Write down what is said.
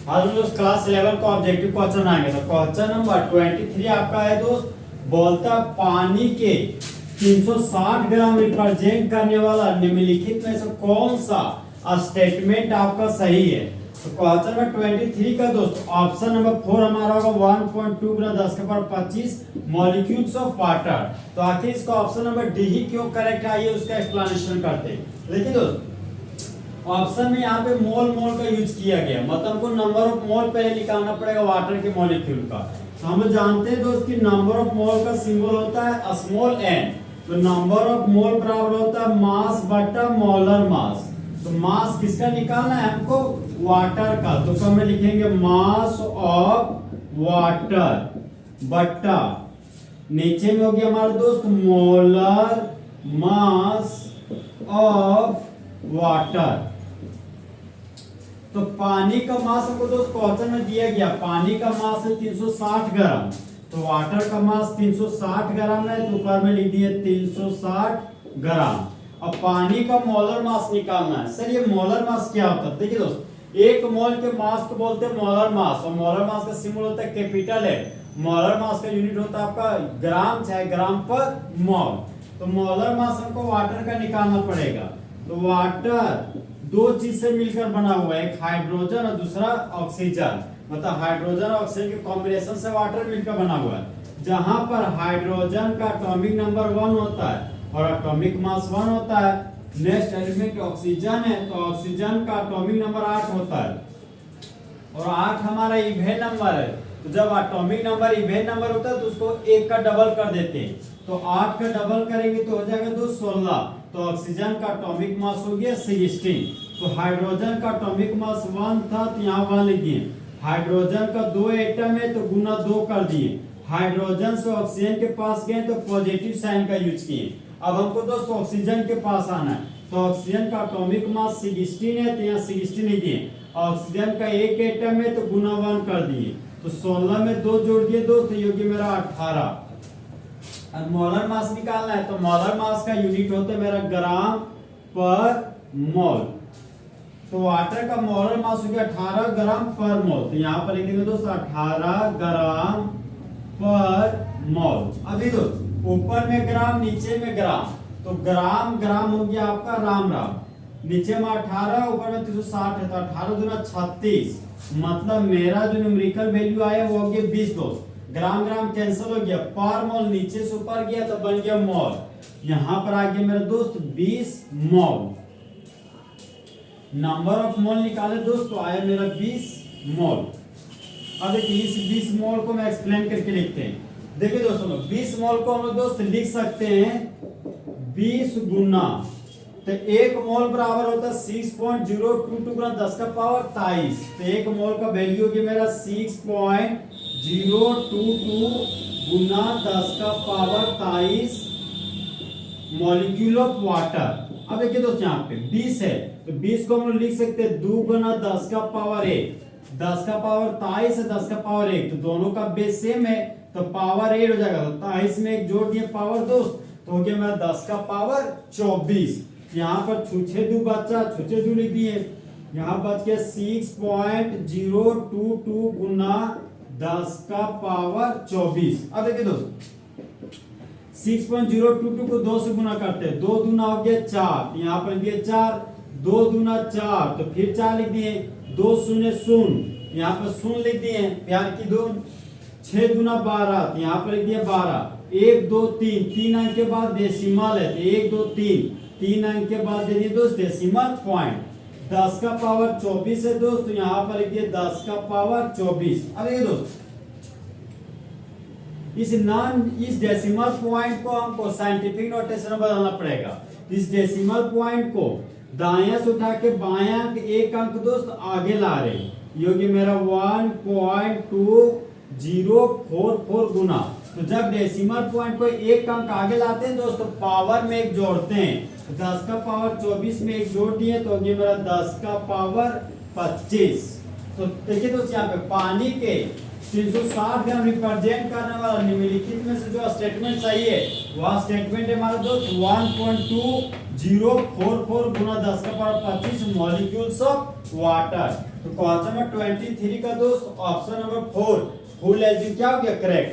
आज हम दोस्त क्लास 11 का ऑब्जेक्टिव क्वेश्चन आएंगे। तो क्वेश्चन नंबर 23 आपका है दोस्त, बोलता पानी के 360 ग्राम रिप्रेजेंट करने वाला निम्नलिखित में से कौन सा स्टेटमेंट आपका सही है। तो क्वेश्चन नंबर 23 का दोस्त ऑप्शन नंबर 4 हमारा होगा 1.2 गुना 10 के पावर 25 मॉलिक्यूल्स ऑफ वाटर। तो आखिर इसका ऑप्शन नंबर डी ही क्यों करेक्ट है, ये उसका एक्सप्लेनेशन करते हैं। देखिए दोस्त, ऑप्शन में यहाँ पे मोल का यूज किया गया, मतलब हमको नंबर ऑफ मोल पहले निकालना पड़ेगा वाटर के मॉलिक्यूल का। तो हम जानते हैं दोस्त कि नंबर ऑफ मोल का सिंबल होता है स्मॉल एन। तो नंबर ऑफ मोल बराबर होता है मास बटा मोलर मास। तो मास किसका निकालना है हमको, वाटर का। तो कब में लिखेंगे मास ऑफ वाटर बटा नीचे में हो गया हमारे दोस्त मोलर मास ऑफ वाटर। तो पानी का मास हमको दोस्त क्वेश्चन में दिया गया, पानी का मास है 360 ग्राम। तो वाटर का मास 360 ग्राम है, तो ऊपर में लिख दिए 360 ग्राम। अब पानी का मोलर मास निकालना है। सर ये मोलर मास क्या होता है, देखिए दोस्त, एक मोल के मास को बोलते हैं मोलर मास, और मोलर मास का सिंबल होता है कैपिटल है। मोलर मास का यूनिट होता है आपका ग्राम, चाहे ग्राम पर मोल। तो मोलर मास हमको वाटर का निकालना पड़ेगा। तो वाटर दो चीज से मिलकर बना हुआ है, एक हाइड्रोजन और दूसरा ऑक्सीजन। मतलब हाइड्रोजन और ऑक्सीजन के कॉम्बिनेशन से वाटर मिलकर बना हुआ है। जहां पर हाइड्रोजन का एटॉमिक नंबर 1 होता है और एटॉमिक मास 1 होता है। नेक्स्ट एलिमेंट ऑक्सीजन है, तो ऑक्सीजन का एटॉमिक नंबर 8 होता है और 8 हमारा इवेन नंबर है। तो जब एटॉमिक नंबर इवेन नंबर होता है तो उसको 1 का डबल कर देते हैं। तो 8 का डबल करेंगे तो हो जाएगा दोस्त 16। तो ऑक्सीजन का एटॉमिक मास हो गया 16। तो हाइड्रोजन का एटॉमिक मास 1 था, तो यहाँ 1 लिख दिए। हाइड्रोजन का 2 एटम है, तो गुना 2 कर दिए। हाइड्रोजन से ऑक्सीजन के पास गए तो पॉजिटिव साइन का यूज किए। अब हमको दोस्त ऑक्सीजन के पास आना है। तो ऑक्सीजन का एटॉमिक मास 16 है, तो यहाँ 16 लिख दिए। ऑक्सीजन का 1 एटम है, तो गुना 1 कर दिए। तो 16 में 2 जोड़ दिए दोस्त, ये हो गया मेरा 18। अब मोलर मास निकालना है, तो मोलर मास का यूनिट होता है मेरा ग्राम पर मोल। तो वाटर का मोलर मास हो गया 18 ग्राम पर मोल। तो यहाँ पर लिख देंगे दोस्त 18 ग्राम पर मोल। अभी दोस्त ऊपर में ग्राम नीचे में ग्राम, तो ग्राम ग्राम हो गया आपका राम राम। नीचे में 18 ऊपर में 360 है, तो 18 दूना 36। मतलब मेरा जो न्यूमेरिकल वैल्यू आया वो हो गया 20 दोस्त। ग्राम ग्राम कैंसिल हो गया, पर मोल नीचे से ऊपर गया तो बन गया मोल। यहां पर आ गया मेरा दोस्त 20 मोल। नंबर ऑफ मोल निकाले दोस्त, तो आया मेरा 20 मोल। अब देखिए इस 20 मोल को मैं एक्सप्लेन करके लिखते हैं। देखिए दोस्तों 20 मोल को हम लोग दोस्त लिख सकते हैं 20 गुना, तो 1 मोल बराबर होता है 6.022 गुना 10 का पावर 23। तो 1 मोल का वैल्यू हो गया मेरा 6.022 गुना 10 का पावर 23 मॉलिक्यूल ऑफ वाटर। अब देखिए दोस्त यहाँ पे 20 है, तो 20 को हम लोग लिख सकते हैं 2 गुना 10 का पावर 1। 10 का पावर 23 है, 10 का पावर 1, तो दोनों का बेस सेम है, तो पावर 8 हो जाएगा। तो 23 में 1 जोड़ दिए पावर दोस्त, तो हो गया मेरा 10 का पावर 24। यहाँ पर छुछे 2 बचा, छुछे 2 लिख दिए। यहाँ बच गया 6.022 गुना 10 का पावर 24। अब देखिए दोस्त 6.022 को 2 से गुना करते हैं, 2 दूना हो गया 4, यहाँ पर दिए 4, 2 दूना 4, तो फिर 4 लिख दिए। 2 शून्य 0, यहाँ पर 0 लिख दिए, प्यार की धून। 6 दूना 12, तो यहाँ पर लिख दिया 12। 1 2 3, 3 अंक के बाद डेसिमल है, तो 1 2 3, 3 अंक के बाद दे दिए दोस्त डेसिमल पॉइंट। 10 का पावर 24 है दोस्त, यहाँ पर लिख दिए 10 का पावर 24। अब देखिए दोस्त इस डेसिमल पॉइंट को हमको साइंटिफिक नोटेशन में बदलना पड़ेगा। इस डेसिमल पॉइंट को दायां से उठा के बायां 1 अंक दोस्त आगे ला रहे, ये मेरा 1.2044 गुना। तो जब डेसिमल पॉइंट को 1 अंक आगे लाते हैं दोस्तों, पावर में 1 जोड़ते हैं। 10 का पावर 24 में 1 जोड़ दिए, तो ये मेरा 10 का पावर 25। तो देखिए दोस्त यहाँ पे पानी के 360 ग्राम रिप्रेजेंट करने वाला निम्नलिखित में से जो स्टेटमेंट सही है वह स्टेटमेंट है हमारा दोस्त 1.2044 गुना 10 का पावर 25 मॉलिक्यूल्स ऑफ वाटर। तो क्वेश्चन नंबर 23 का दोस्त ऑप्शन नंबर 4 फुल एल्यूमिनियम क्या हो गया करेक्ट।